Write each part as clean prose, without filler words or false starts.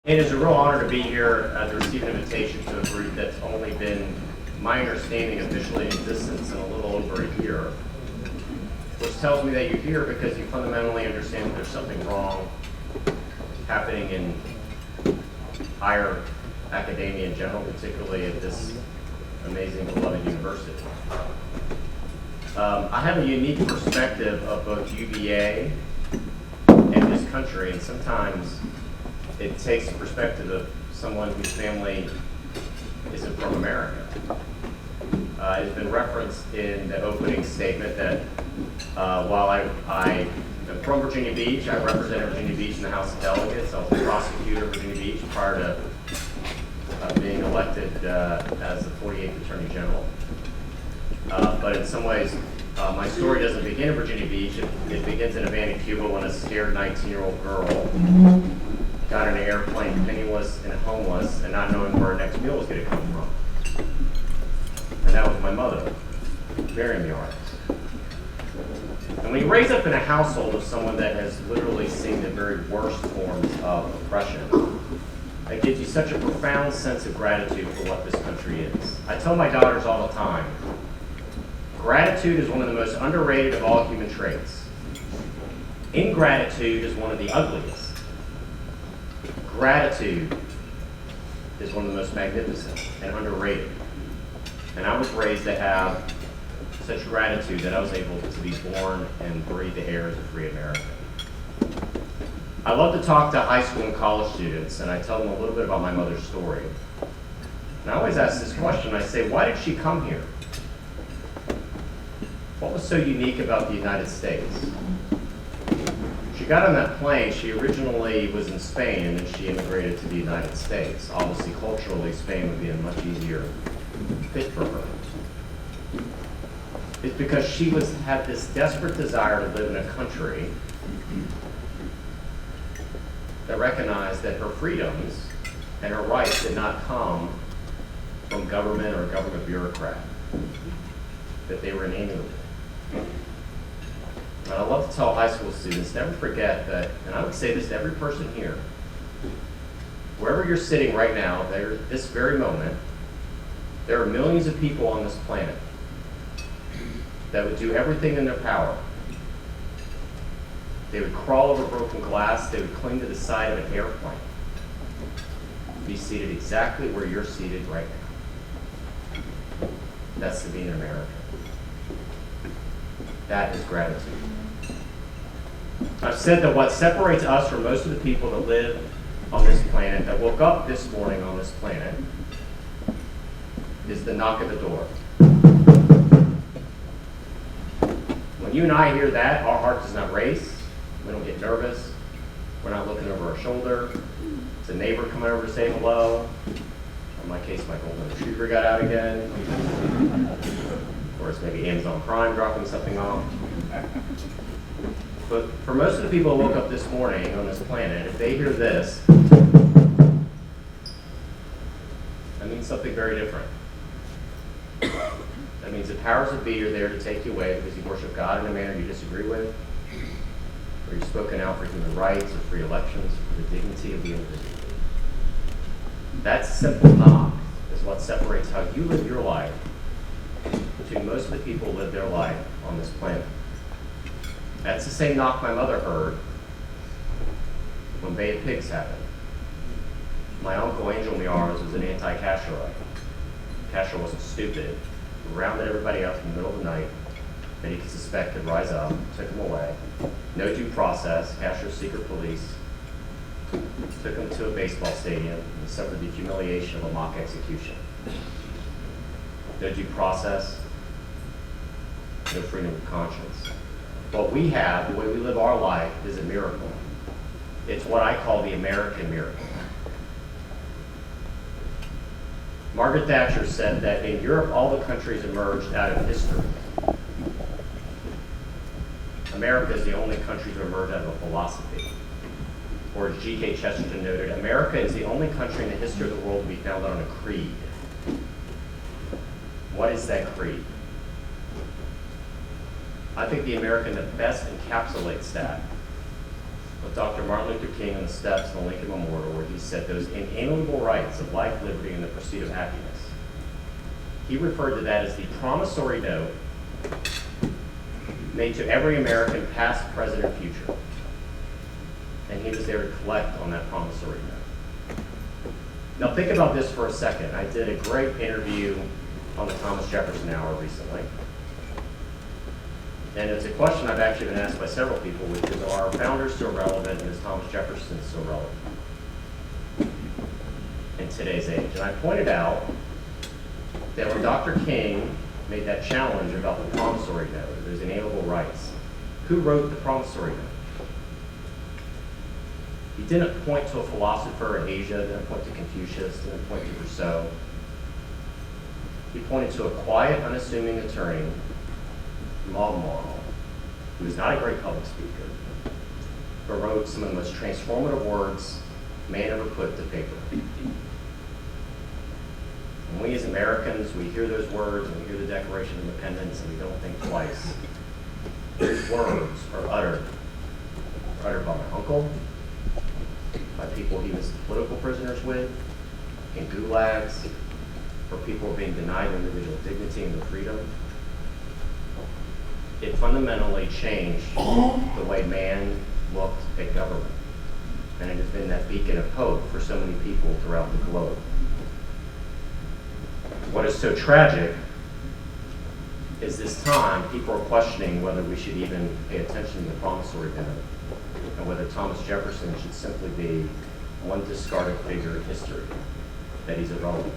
It is a real honor to be here to receive an invitation to a group that's only been, my understanding, officially in existence in a little over a year, which tells me that you're here because you fundamentally understand that there's something wrong happening in higher academia in general, particularly at this amazing, beloved university. I have a unique perspective of both UVA and this country, and sometimes it takes the perspective of someone whose family isn't from America. It's been referenced in the opening statement that while I am from Virginia Beach, I represented Virginia Beach in the House of Delegates. I was a prosecutor of Virginia Beach prior to being elected as the 48th Attorney General. But in some ways, my story doesn't begin in Virginia Beach. It begins in Havana, Cuba, when a scared 19-year-old girl got in an airplane penniless and homeless and not knowing where her next meal was going to come from. And that was my mother, Miyares. And when you raise up in a household of someone that has literally seen the very worst forms of oppression, it gives you such a profound sense of gratitude for what this country is. I tell my daughters all the time, gratitude is one of the most underrated of all human traits. Ingratitude is one of the ugliest. Gratitude is one of the most magnificent and underrated. And I was raised to have such gratitude that I was able to be born and breathe the air as a free American. I love to talk to high school and college students, and I tell them a little bit about my mother's story. And I always ask this question, I say, why did she come here? What was so unique about the United States? She got on that plane. She originally was in Spain, and then she immigrated to the United States. Obviously, culturally, Spain would be a much easier fit for her. It's because she had this desperate desire to live in a country that recognized that her freedoms and her rights did not come from government or a government bureaucrat, that they were inalienable. And I love to tell high school students, never forget that, and I would say this to every person here, wherever you're sitting right now, this very moment, there are millions of people on this planet that would do everything in their power. They would crawl over broken glass, they would cling to the side of an airplane, be seated exactly where you're seated right now. That's to be an American. That is gratitude. I've said that what separates us from most of the people that live on this planet, that woke up this morning on this planet, is the knock at the door. When you and I hear that, our heart does not race. We don't get nervous. We're not looking over our shoulder. It's a neighbor coming over to say hello. In my case, my golden retriever got out again. Or it's maybe Amazon Prime dropping something off. But for most of the people who woke up this morning on this planet, if they hear this, that means something very different. That means the powers that be are there to take you away because you worship God in a manner you disagree with, or you've spoken out for human rights or free elections or for the dignity of the individual. That simple knock is what separates how you live your life between most of the people who live their life on this planet. That's the same knock my mother heard when Bay of Pigs happened. My uncle, Angel Miyares, was an anti-Castroite. Castro wasn't stupid. He rounded everybody up in the middle of the night that he could suspect could rise up, took him away. No due process. Castro's secret police took him to a baseball stadium and suffered the humiliation of a mock execution. No due process, no freedom of conscience. What we have, the way we live our life, is a miracle. It's what I call the American miracle. Margaret Thatcher said that in Europe, all the countries emerged out of history. America is the only country to emerge out of a philosophy. Or as G.K. Chesterton noted, America is the only country in the history of the world to be founded on a creed. What is that creed? I think the American that best encapsulates that with Dr. Martin Luther King on the steps of the Lincoln Memorial, where he said those inalienable rights of life, liberty, and the pursuit of happiness. He referred to that as the promissory note made to every American, past, present, and future. And he was there to collect on that promissory note. Now think about this for a second. I did a great interview on the Thomas Jefferson Hour recently. And it's a question I've actually been asked by several people, which is, are our founders still relevant, and is Thomas Jefferson still relevant in today's age? And I pointed out that when Dr. King made that challenge about the promissory note, those inalienable rights, who wrote the promissory note? He didn't point to a philosopher in Asia, didn't point to Confucius, didn't point to Rousseau. He pointed to a quiet, unassuming attorney from Albemarle, who was not a great public speaker, but wrote some of the most transformative words man ever put to paper. And we as Americans, we hear those words and we hear the Declaration of Independence and we don't think twice. Those words are uttered by my uncle, by people he was political prisoners with, in gulags, for people being denied their individual dignity and their freedom. It fundamentally changed the way man looked at government. And it has been that beacon of hope for so many people throughout the globe. What is so tragic is this time people are questioning whether we should even pay attention to the promissory note and whether Thomas Jefferson should simply be one discarded figure in history, that he's irrelevant.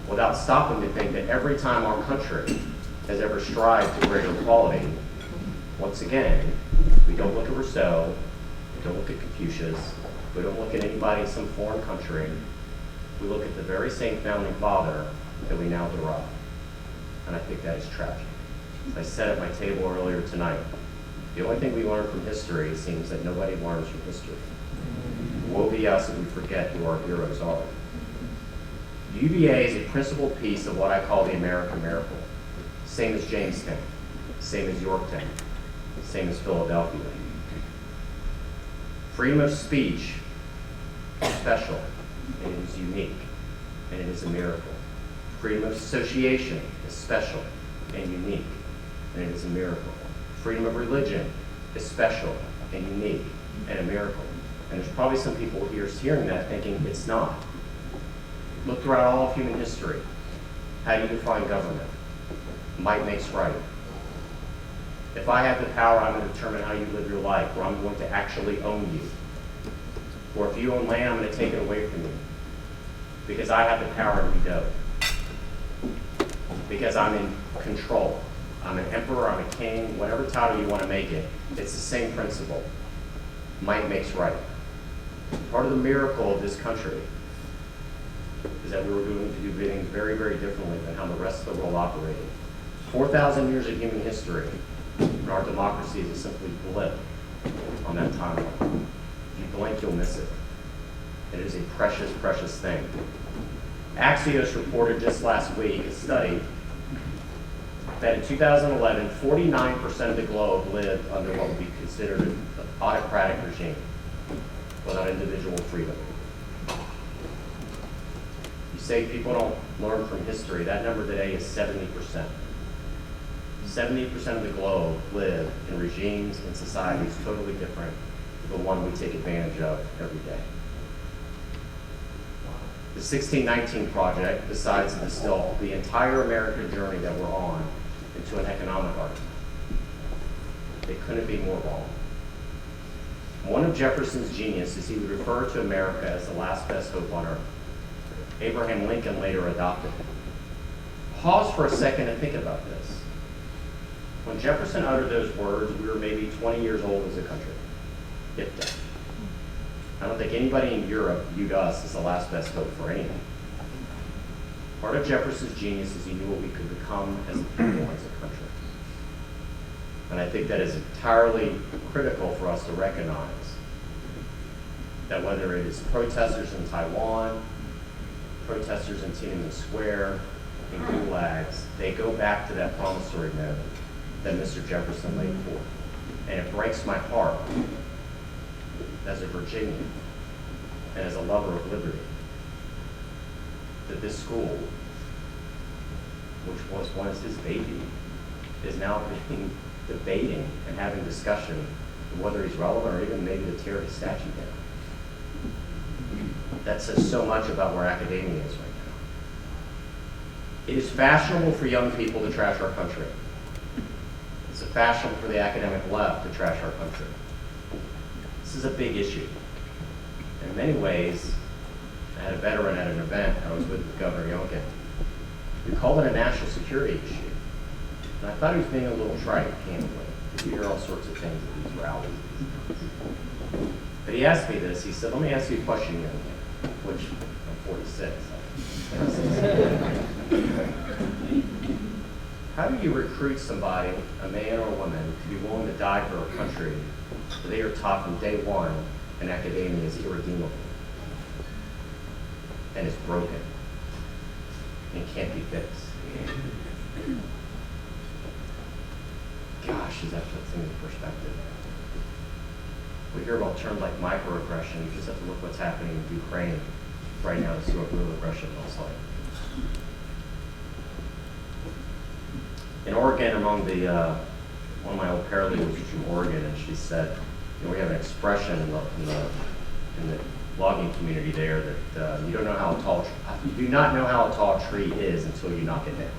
Without stopping to think that every time our country has ever strived to greater equality, once again, we don't look at Rousseau, we don't look at Confucius, we don't look at anybody in some foreign country. We look at the very same founding father that we now deride. And I think that is tragic. As I said at my table earlier tonight, the only thing we learn from history seems that nobody learns from history. Woe be us if we forget who our heroes are. UVA is a principal piece of what I call the American miracle. Same as Jamestown, same as Yorktown, same as Philadelphia. Freedom of speech is special, and it is unique, and it is a miracle. Freedom of association is special and unique, and it is a miracle. Freedom of religion is special and unique and a miracle. And there's probably some people here hearing that thinking it's not. Look throughout all of human history. How do you define government? Might makes right. If I have the power, I'm going to determine how you live your life, or I'm going to actually own you. Or if you own land, I'm going to take it away from you. Because I have the power and you don't. Because I'm in control. I'm an emperor, I'm a king, whatever title you want to make it. It's the same principle. Might makes right. Part of the miracle of this country is that we were going to do things very, very differently than how the rest of the world operated. 4,000 years of human history, and our democracy is a simply blip on that timeline. If you blink, you'll miss it. It is a precious, precious thing. Axios reported just last week a study that in 2011, 49% of the globe lived under what would be considered an autocratic regime without individual freedom. You say people don't learn from history. That number today is 70%. 70% of the globe live in regimes and societies totally different from the one we take advantage of every day. The 1619 Project decides to distill the entire American journey that we're on into an economic argument. It couldn't be more wrong. One of Jefferson's genius is he would refer to America as the last best hope on earth. Abraham Lincoln later adopted it. Pause for a second and think about this. When Jefferson uttered those words, we were maybe 20 years old as a country, if that. I don't think anybody in Europe viewed us as the last best hope for anything. Part of Jefferson's genius is he knew what we could become as a people, as a country. And I think that is entirely critical for us to recognize that whether it is protesters in Taiwan, protesters in Tiananmen Square, in gulags, they go back to that promissory note that Mr. Jefferson laid forth. And it breaks my heart as a Virginian and as a lover of liberty that this school, which was once his baby, is now debating and having discussion of whether he's relevant or even maybe to tear his statue down. That says so much about where academia is right now. It is fashionable for young people to trash our country. It's a fashion for the academic left to trash our country. This is a big issue. In many ways, I had a veteran at an event I was with Governor Youngkin. We called it a national security issue. And I thought he was being a little trite, candidly. You hear all sorts of things at these rallies. But he asked me this. He said, let me ask you a question, young man, which I'm 46. How do you recruit somebody, a man or a woman, to be willing to die for a country where they are taught from day one and academia is irredeemable and is broken and can't be fixed? Gosh, does that put things in perspective? We hear about terms like microaggression. You just have to look what's happening in Ukraine right now to see what real aggression looks like. In Oregon, among the one of my old paralegals was from Oregon, and she said, we have an expression in the logging community there that you do not know how a tall tree is until you knock it down.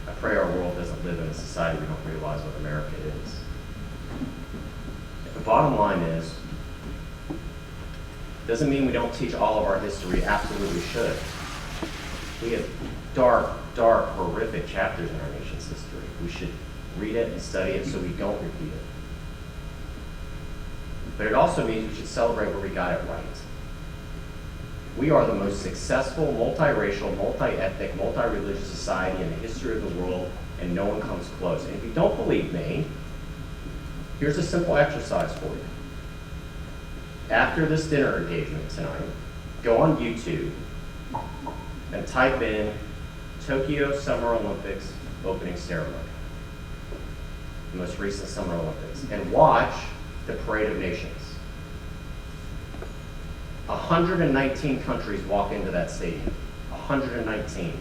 I pray our world doesn't live in a society we don't realize what America is. The bottom line is, doesn't mean we don't teach all of our history. Absolutely should. We have dark, horrific chapters in our nation's history. We should read it and study it so we don't repeat it. But it also means we should celebrate where we got it right. We are the most successful, multiracial, multi-ethnic, multi-religious society in the history of the world, and no one comes close. And if you don't believe me, here's a simple exercise for you. After this dinner engagement tonight, go on YouTube and type in Tokyo Summer Olympics opening ceremony, the most recent Summer Olympics, and watch the Parade of Nations. 119 countries walk into that stadium. 119.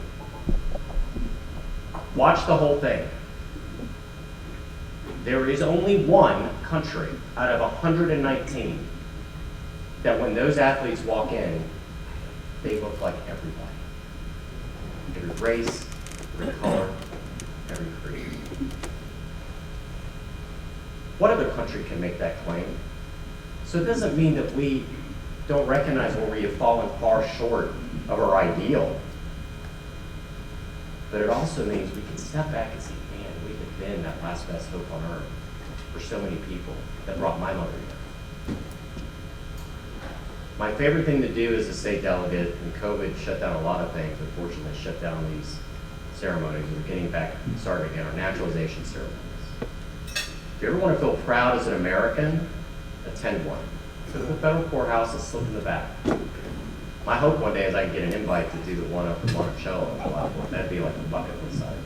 Watch the whole thing. There is only one country out of 119 that when those athletes walk in, they look like everybody. Every race, every color, every creed. What other country can make that claim? So it doesn't mean that we don't recognize where we have fallen far short of our ideal. But it also means we can step back and say, man, we have been that last best hope on earth for so many people that brought my mother here. My favorite thing to do as a state delegate, and COVID shut down a lot of things, unfortunately shut down these ceremonies. We're getting back started again, our naturalization ceremonies. If you ever want to feel proud as an American, attend one. Go to the federal courthouse and slip in the back. My hope one day is I can get an invite to do the one up in Monticello. That'd be like a bucket list item.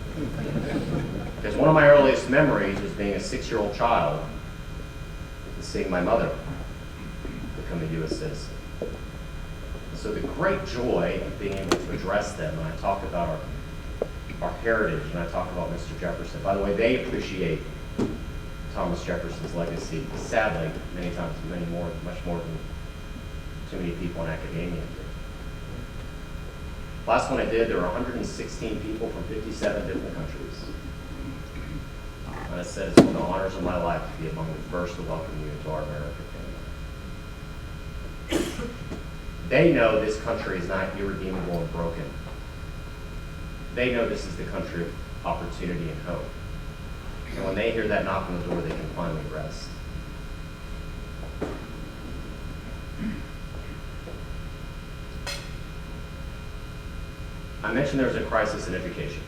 Because one of my earliest memories was being a 6-year-old child and seeing my mother become a U.S. citizen. So the great joy of being able to address them, and I talk about our heritage, and I talk about Mr. Jefferson. By the way, they appreciate Thomas Jefferson's legacy, sadly, many times, much more than too many people in academia do. Last one I did, there were 116 people from 57 different countries. And I said, it's one of the honors of my life to be among the first to welcome you into our American family. They know this country is not irredeemable and broken. They know this is the country of opportunity and hope. And when they hear that knock on the door, they can finally rest. I mentioned there's a crisis in education.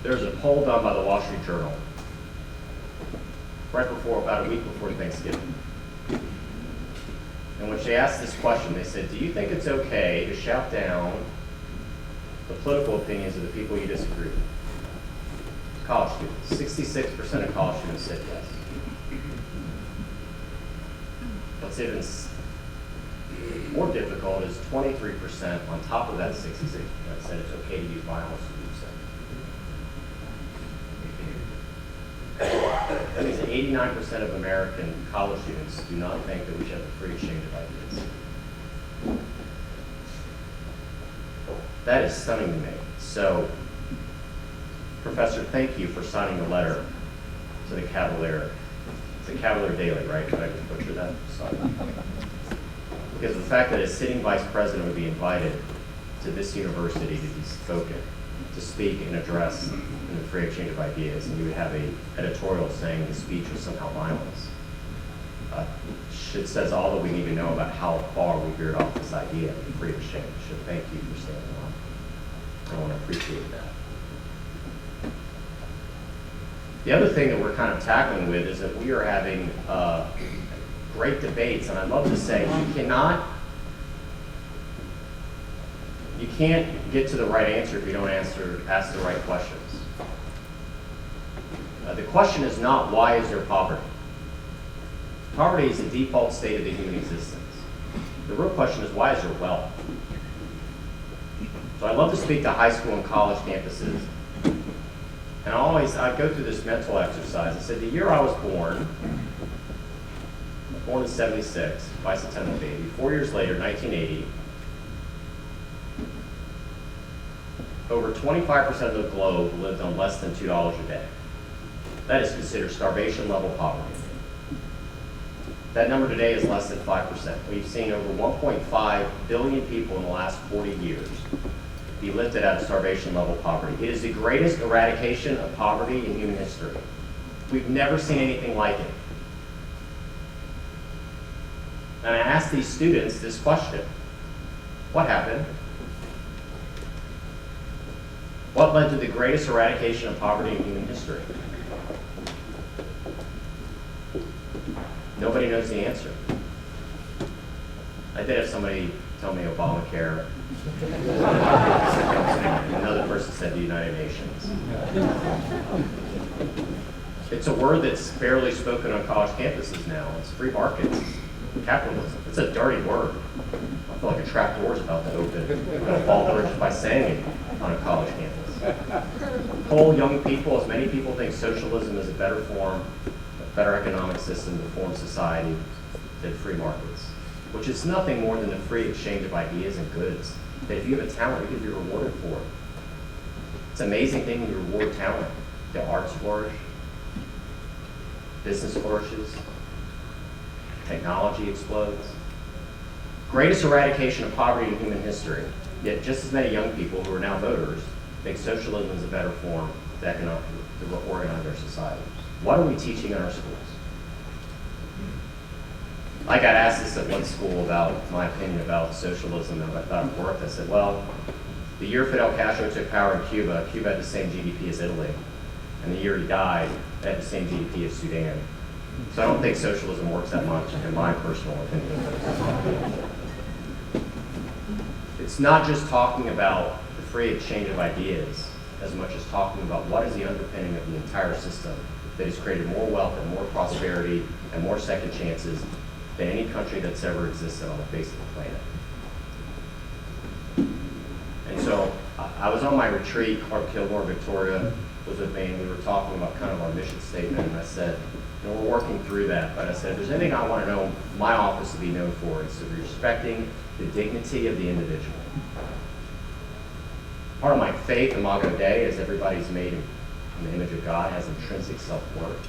There's a poll done by the Wall Street Journal about a week before Thanksgiving, in which they asked this question. They said, do you think it's okay to shout down the political opinions of the people you disagree with? College students. 66% of college students said yes. What's even more difficult is 23% on top of that 66% said it's okay to use violence to do so. That means that 89% of American college students do not think that we should have a free exchange of ideas. That is stunning to me. So, Professor, thank you for signing the letter to the Cavalier. It's a Cavalier Daily, right? Did I just butcher that? Sorry. Because the fact that a sitting vice president would be invited to this university to be spoken, to speak and address in the free exchange of ideas, and you would have an editorial saying his speech was somehow violence. It says all that we need to know about how far we veered off this idea of free exchange. So thank you for standing on. I want to appreciate that. The other thing that we're kind of tackling with is that we are having great debates, and I'd love to say you can't get to the right answer if you don't ask the right questions. The question is not why is there poverty? Poverty is the default state of the human existence. The real question is why is there wealth? So I love to speak to high school and college campuses. And I go through this mental exercise. I said, the year I was born in 76, bicentennial baby, 4 years later, 1980, over 25% of the globe lived on less than $2 a day. That is considered starvation level poverty. That number today is less than 5%. We've seen over 1.5 billion people in the last 40 years be lifted out of starvation level poverty. It is the greatest eradication of poverty in human history. We've never seen anything like it. And I asked these students this question: what happened? What led to the greatest eradication of poverty in human history? Nobody knows the answer. I did have somebody tell me Obamacare. Another person said the United Nations. It's a word that's barely spoken on college campuses now. It's free markets, capitalism. It's a dirty word. I feel like a trap door is about to open. I'm going to fall through just by saying it on a college campus. Poll young people, as many people think socialism is a better form, a better economic system to form society than free markets, which is nothing more than the free exchange of ideas and goods. That if you have a talent, you can be rewarded for it. It's an amazing thing when you reward talent. The arts flourish, business flourishes, technology explodes. Greatest eradication of poverty in human history, yet just as many young people who are now voters think socialism is a better form to organize our societies. What are we teaching in our schools? I got asked this at one school about my opinion about socialism and what I thought it worked. I said, well, the year Fidel Castro took power in Cuba, Cuba had the same GDP as Italy. And the year he died, it had the same GDP as Sudan. So I don't think socialism works that much, in my personal opinion. It's not just talking about the free exchange of ideas, as much as talking about what is the underpinning of the entire system that has created more wealth and more prosperity and more second chances than any country that's ever existed on the face of the planet. And so I was on my retreat, Clark Kilmore, Victoria was with me, and we were talking about kind of our mission statement, and I said, we're working through that, but I said, if there's anything I want to know my office to be known for, it's to be respecting the dignity of the individual. Part of my faith, Imago Dei, is everybody's made in the image of God, has intrinsic self-worth.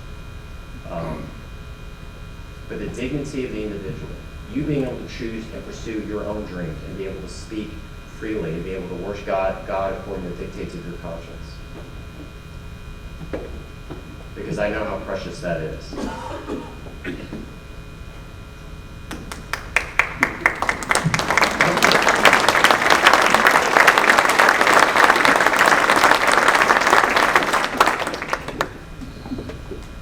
But the dignity of the individual, you being able to choose and pursue your own dreams and be able to speak freely and be able to worship God according to the dictates of your conscience. Because I know how precious that is.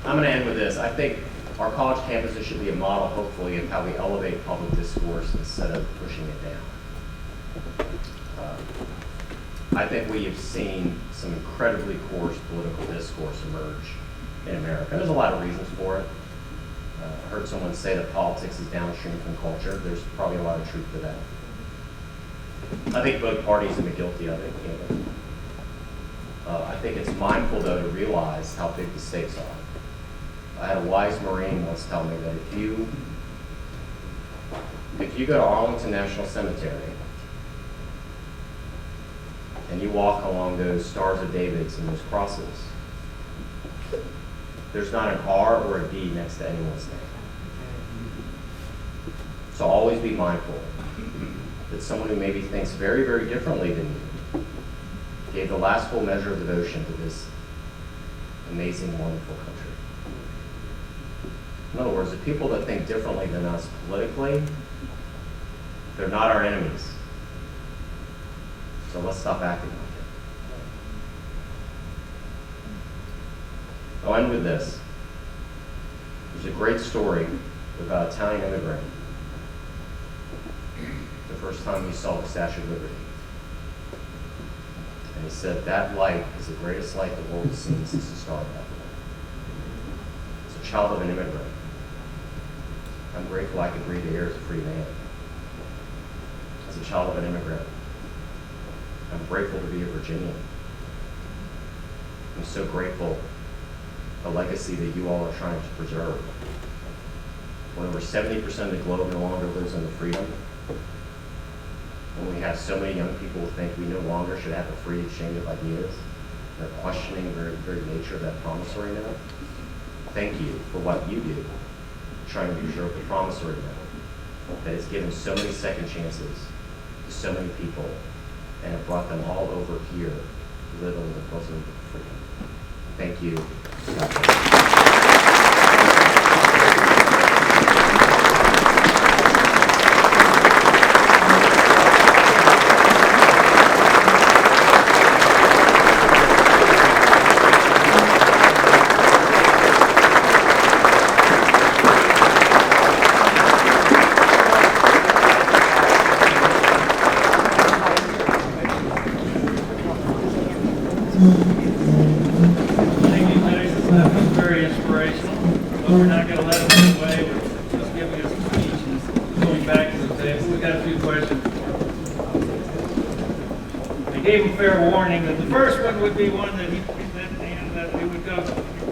I'm going to end with this. I think our college campuses should be a model, hopefully, of how we elevate public discourse instead of pushing it down. I think we have seen some incredibly coarse political discourse emerge in America. There's a lot of reasons for it. I heard someone say that politics is downstream from culture. There's probably a lot of truth to that. I think both parties have been guilty of it. I think it's mindful, though, to realize how big the stakes are. I had a wise Marine once tell me that if you go to Arlington National Cemetery and you walk along those Stars of Davids and those crosses, there's not an R or a D next to anyone's name. So always be mindful that someone who maybe thinks very, very differently than you gave the last full measure of devotion to this amazing, wonderful country. In other words, the people that think differently than us politically, they're not our enemies. So let's stop acting like it. I'll end with this. There's a great story about an Italian immigrant. The first time he saw the Statue of Liberty. And he said, that light is the greatest light the world has seen since the start of that world. As a child of an immigrant, I'm grateful I could breathe the air as a free man. As a child of an immigrant, I'm grateful to be a Virginian. I'm so grateful for the legacy that you all are trying to preserve. When over 70% of the globe no longer lives under freedom, when we have so many young people who think we no longer should have a free exchange of ideas, they're questioning the very, very nature of that promissory note. Thank you for what you do, trying to preserve the promissory note that has given so many second chances to so many people and have brought them all over here to live under the bosom of freedom. Thank you. We're not going to let them get away with just giving us a speech and going back to the table. We've got a few questions. I gave him fair warning that the first one would be one that we would go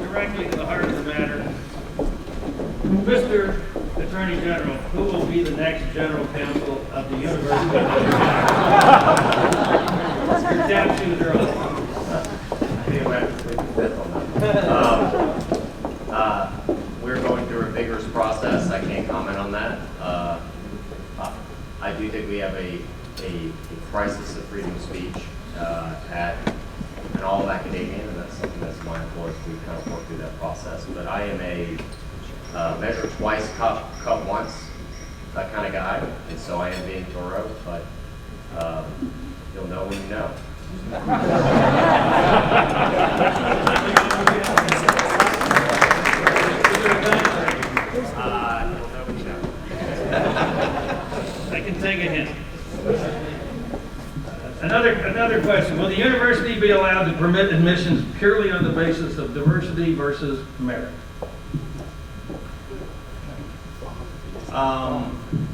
directly to the heart of the matter. Mr. Attorney General, who will be the next General Counsel of the University of Your tap shoes are on. We're going through a vigorous process. I can't comment on that. I do think we have a crisis of freedom of speech in all of academia, and that's something that's mindful as we kind of work through that process. But I am a measure twice, cut once, that kind of guy, and so I am being thorough, but you'll know when you know. I can take a hint. Another question. Will the university be allowed to permit admissions purely on the basis of diversity versus merit?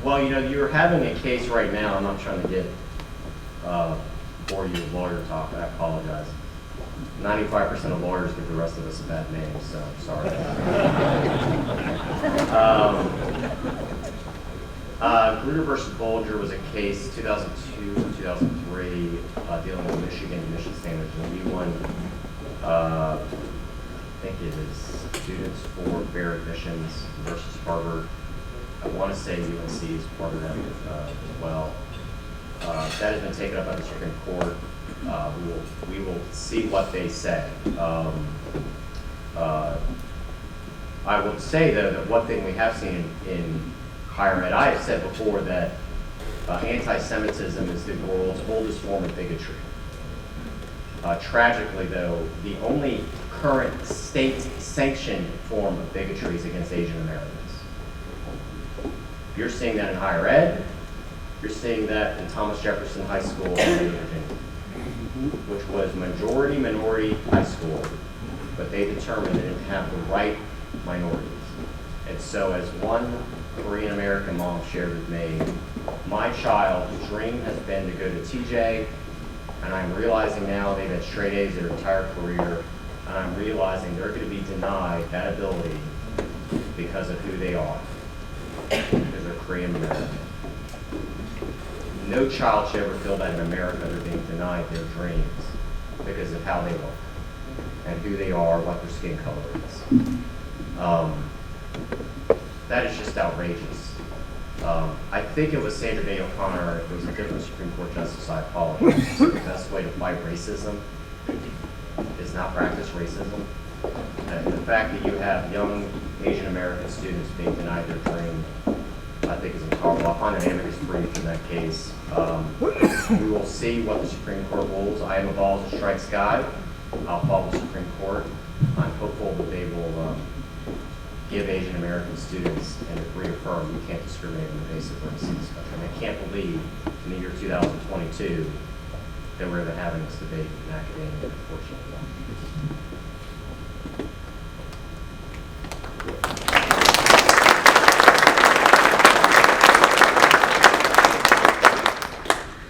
Well, you're having a case right now. I'm not trying to get bore you with lawyer talk. I apologize. 95% of lawyers give the rest of us a bad name, so I'm sorry. Grutter versus Bolger was a case 2002, 2003, dealing with Michigan admission standards. And we won, I think it is students for fair admissions versus Harvard. I want to say UNC is part of that as well. That has been taken up by the Supreme Court. We will see what they say. I would say, though, that one thing we have seen in higher ed, I have said before that anti-Semitism is the world's oldest form of bigotry. Tragically, though, the only current state-sanctioned form of bigotry is against Asian Americans. You're seeing that in higher ed. You're seeing that in Thomas Jefferson High School in Virginia. which was majority minority high school, but they determined they didn't have the right minorities. And so as one Korean American mom shared with me, my child's dream has been to go to TJ, and I'm realizing now they've had straight A's their entire career, and I'm realizing they're going to be denied that ability because of who they are, because they're Korean American. No child should ever feel that in America they're being denied their dreams because of how they look and who they are, what their skin color is. That is just outrageous. I think it was Sandra Day O'Connor, it was a different Supreme Court justice, I apologize. The best way to fight racism is not practice racism. And the fact that you have young Asian American students being denied their dream, I think is intolerable. I'll find an amicus brief in that case. We will see what the Supreme Court rules. I am a balls and strikes guy. I'll follow the Supreme Court. I'm hopeful that they will give Asian American students and reaffirm you can't discriminate on the basis of race in this country. And I can't believe in the year 2022 that we're even having this debate in academia, unfortunately.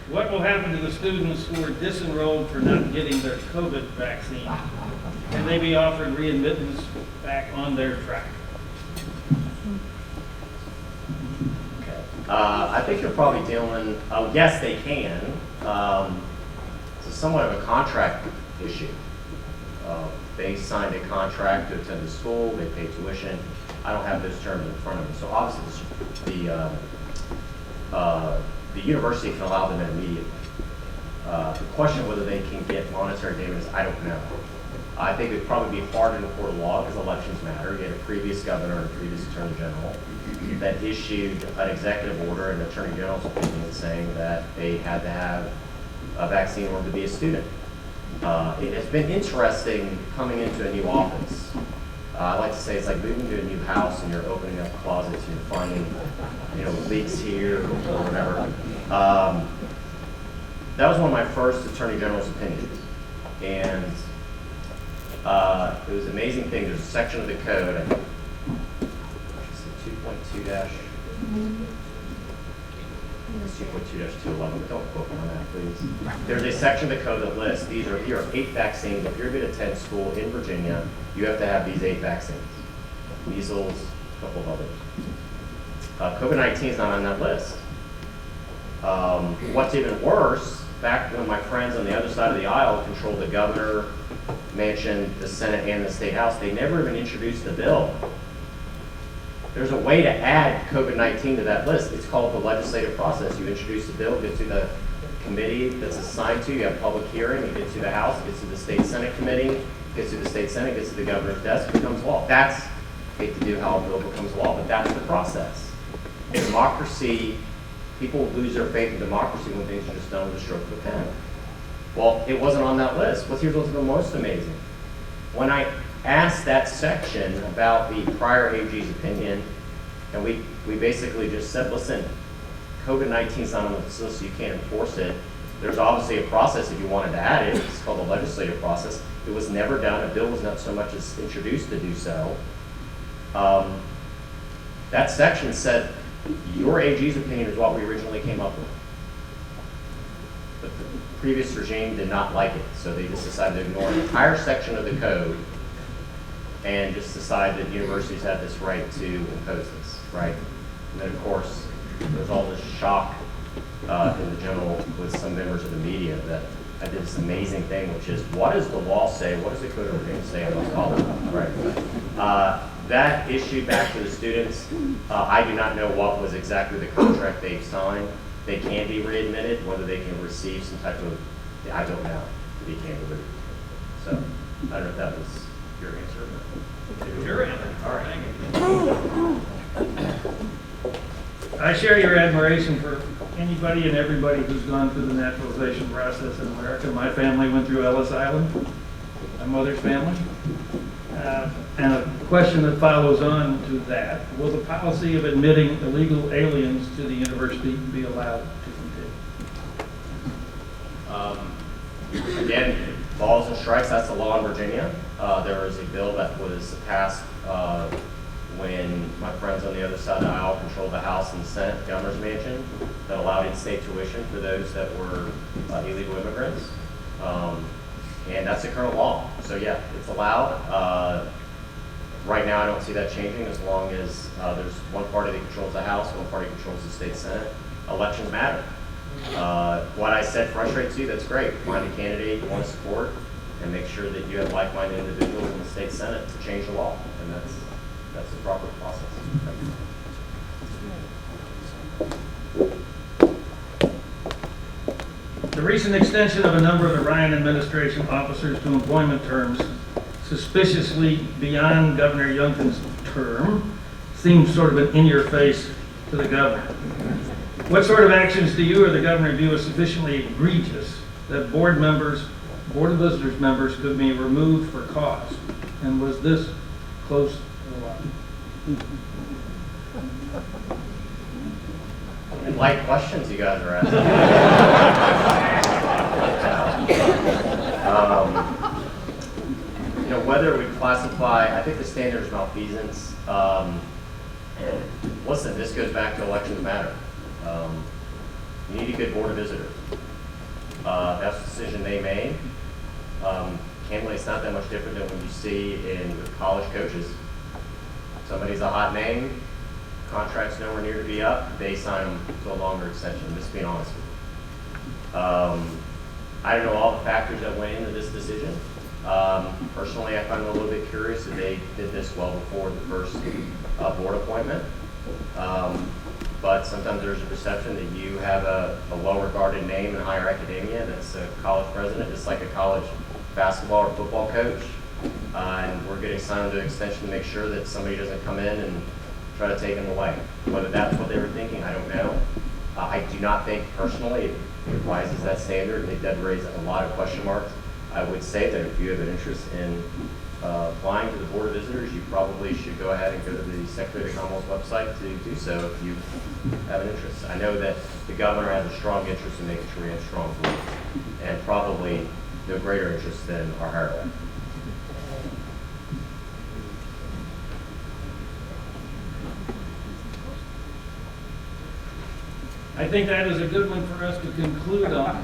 What will happen to the students who are disenrolled for not getting their COVID vaccine? Can they be offered readmittance back on their track? I think you're probably dealing, yes, they can. It's somewhat of a contract issue. They signed a contract to attend the school, they pay tuition. I don't have those terms in front of me. So obviously the university can allow them in immediately. The question of whether they can get monetary damages, I don't know. I think it would probably be hard in a court of law because elections matter. You had a previous governor and a previous attorney general that issued an executive order in the attorney general's opinion saying that they had to have a vaccine in order to be a student. It has been interesting coming into a new office. I like to say it's like moving to a new house and you're opening up closets and you're finding, leaks here or whatever. That was one of my first attorney general's opinions. And it was an amazing thing. There's a section of the code, I think, 2.2-211, but don't quote me on that, please. There's a section of the code that lists, here are 8 vaccines. If you're going to attend school in Virginia, you have to have these 8 vaccines. Measles, a couple of others. COVID-19 is not on that list. What's even worse, back when my friends on the other side of the aisle controlled the governor, mansion, the Senate, and the State House, they never even introduced the bill. There's a way to add COVID-19 to that list. It's called the legislative process. You introduce the bill, get to the committee that's assigned to you, you have public hearing, you get to the House, gets to the State Senate committee, gets to the State Senate, gets to the governor's desk, becomes law. That's, I hate to do how a bill becomes law, but that's the process. In democracy, people lose their faith in democracy when things are just done with a stroke of a pen. Well, it wasn't on that list. But here's what's the most amazing. When I asked that section about the prior AG's opinion, and we basically just said, listen, COVID-19 is not on the list, so you can't enforce it. There's obviously a process if you wanted to add it. It's called the legislative process. It was never done. A bill was not so much as introduced to do so. That section said, your AG's opinion is what we originally came up with. But the previous regime did not like it, so they just decided to ignore an entire section of the code and just decide that universities have this right to impose this, right? And then, of course, there's all this shock in the general with some members of the media that I did this amazing thing, which is, what does the law say? What does the code of regime say on those colleges? Right. That issue back to the students, I do not know what was exactly the contract they've signed. They can be readmitted, whether they can receive some type of, I don't know, to be candid with you. So, I don't know if that was your answer or not. Your answer. All right. I share your admiration for anybody and everybody who's gone through the naturalization process in America. My family went through Ellis Island, my mother's family. And a question that follows on to that, will the policy of admitting illegal aliens to the university be allowed to continue? Again, balls and strikes, that's the law in Virginia. There was a bill that was passed when my friends on the other side of the aisle controlled the House and the Senate, governor's mansion, that allowed in-state tuition for those that were illegal immigrants. And that's the current law. So yeah, it's allowed. Right now, I don't see that changing as long as there's one party that controls the House, one party controls the state Senate. Elections matter. What I said frustrates you, that's great. Find a candidate you want to support and make sure that you have like-minded individuals in the state Senate to change the law. And that's the proper process. The recent extension of a number of the Ryan administration officers to employment terms suspiciously beyond Governor Youngkin's term seems sort of an in-your-face to the governor. What sort of actions do you or the governor view as sufficiently egregious that Board of Visitors members could be removed for cause? And was this close to the line? Light questions you guys are asking. Whether we classify, I think the standard is malfeasance. Listen, this goes back to elections matter. You need a good Board of Visitors. That's the decision they made. Candidly, it's not that much different than what you see with college coaches. Somebody's a hot name, contract's nowhere near to be up, they sign them to a longer extension, just being honest with you. I don't know all the factors that went into this decision. Personally, I find it a little bit curious that they did this well before the first board appointment. But sometimes there's a perception that you have a well-regarded name in higher academia that's a college president, just like a college basketball or football coach. And we're getting signed to an extension to make sure that somebody doesn't come in and try to take them away. Whether that's what they were thinking, I don't know. I do not think personally it rises that standard. It does raise a lot of question marks. I would say that if you have an interest in applying to the Board of Visitors, you probably should go ahead and go to the Secretary of the Commonwealth's website to do so if you have an interest. I know that the governor has a strong interest in making sure we have strong boards, and probably no greater interest than our higher level. I think that is a good one for us to conclude on.